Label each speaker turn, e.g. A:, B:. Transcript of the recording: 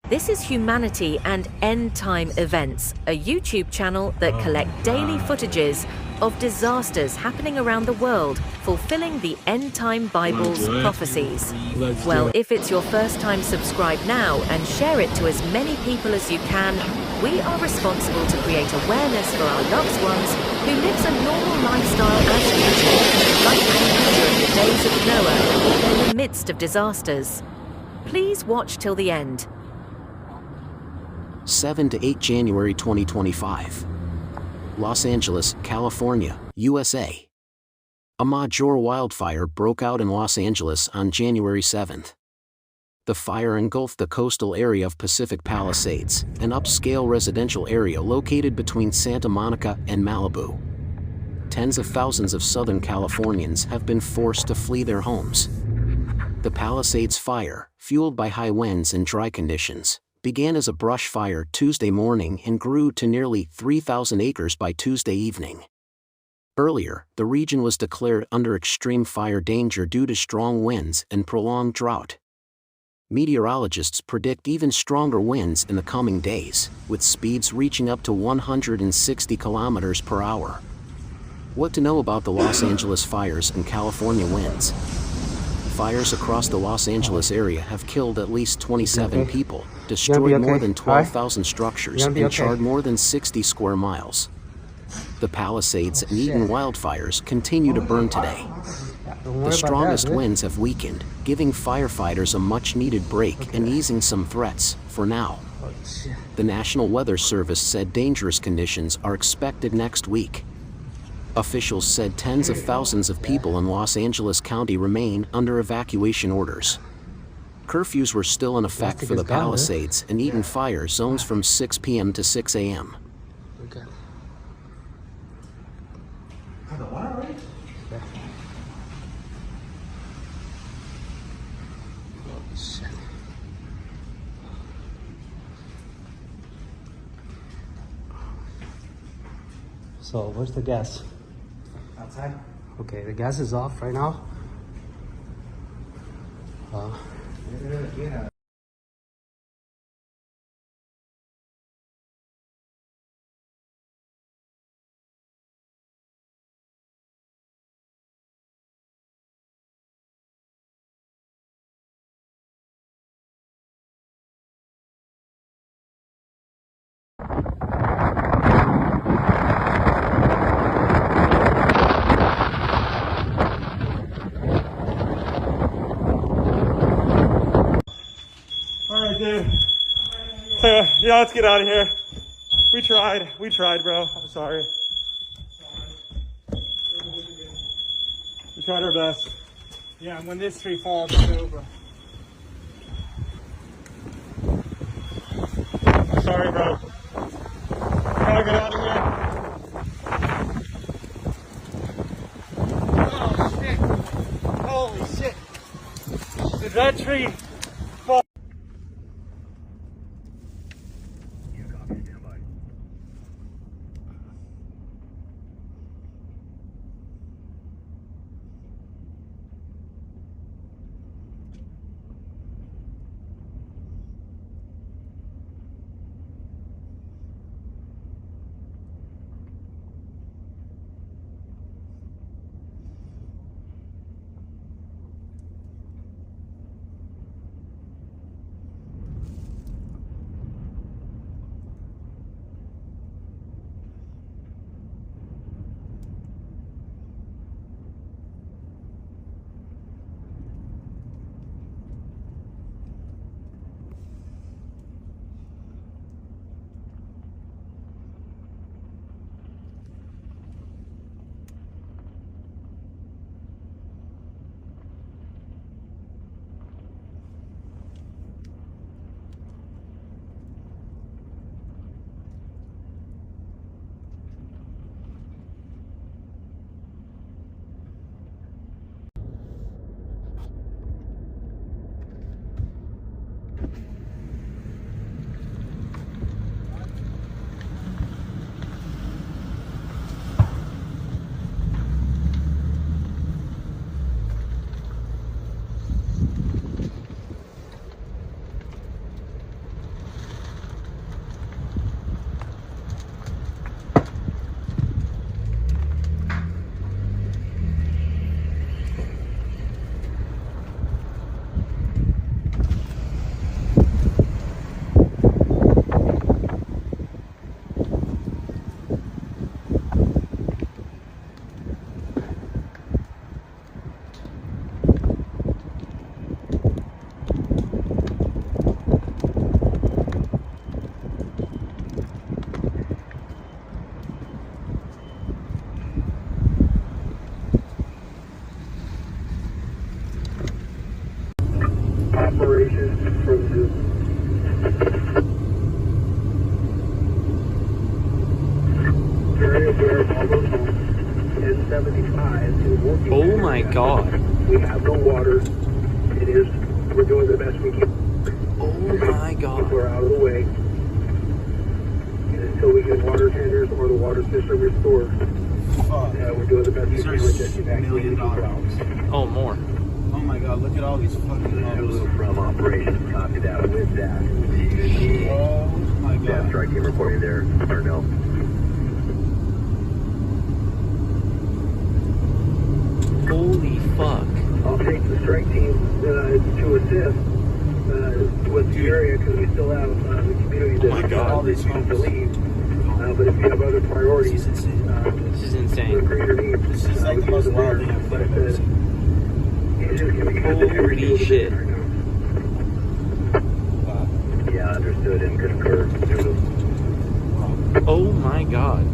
A: This is Humanity and End Time Events, a YouTube channel that collect daily footages of disasters happening around the world, fulfilling the End Time Bible's prophecies. Well, if it's your first time, subscribe now and share it to as many people as you can. We are responsible to create awareness for our loved ones who lives a normal lifestyle as usual, like during the days of Noah, or in the midst of disasters. Please watch till the end.
B: 7 to 8 January 2025. Los Angeles, California, USA. A major wildfire broke out in Los Angeles on January 7th. The fire engulfed the coastal area of Pacific Palisades, an upscale residential area located between Santa Monica and Malibu. Tens of thousands of Southern Californians have been forced to flee their homes. The Palisades fire, fueled by high winds and dry conditions, began as a brush fire Tuesday morning and grew to nearly 3,000 acres by Tuesday evening. Earlier, the region was declared under extreme fire danger due to strong winds and prolonged drought. Meteorologists predict even stronger winds in the coming days, with speeds reaching up to 160 kilometers per hour. What to know about the Los Angeles fires and California winds? Fires across the Los Angeles area have killed at least 27 people, destroyed more than 12,000 structures, and charred more than 60 square miles. The Palisades and Eden wildfires continue to burn today. The strongest winds have weakened, giving firefighters a much-needed break and easing some threats, for now. The National Weather Service said dangerous conditions are expected next week. Officials said tens of thousands of people in Los Angeles County remain under evacuation orders. Curfews were still in effect for the Palisades and Eden fire zones from 6 p.m. to 6 a.m.
C: So, where's the gas?
D: Outside?
C: Okay, the gas is off right now.
D: Alright, dude. Yeah, let's get out of here. We tried, bro. I'm sorry. We tried our best. Yeah, and when this tree falls, it's over. I'm sorry, bro. Gotta get out of here. Oh, shit. Holy shit. Did that tree fall?
E: out of the way. And until we get water tenders or the water system restored, we're doing the best we can with just evacuating people out.
F: Oh, more. Oh my god, look at all these fucking holes.
E: From operations, copy that with that.
F: Oh my god.
E: Yeah, strike team reporting there, Darnell.
F: Holy fuck.
E: I'll take the strike team to assist with the area because we still have the community that all these to leave. But if you have other priorities,
F: This is insane.
E: with greater needs,
F: This is like the most wild thing I've ever seen. Holy shit.
E: Yeah, understood and concur.
F: Oh my god.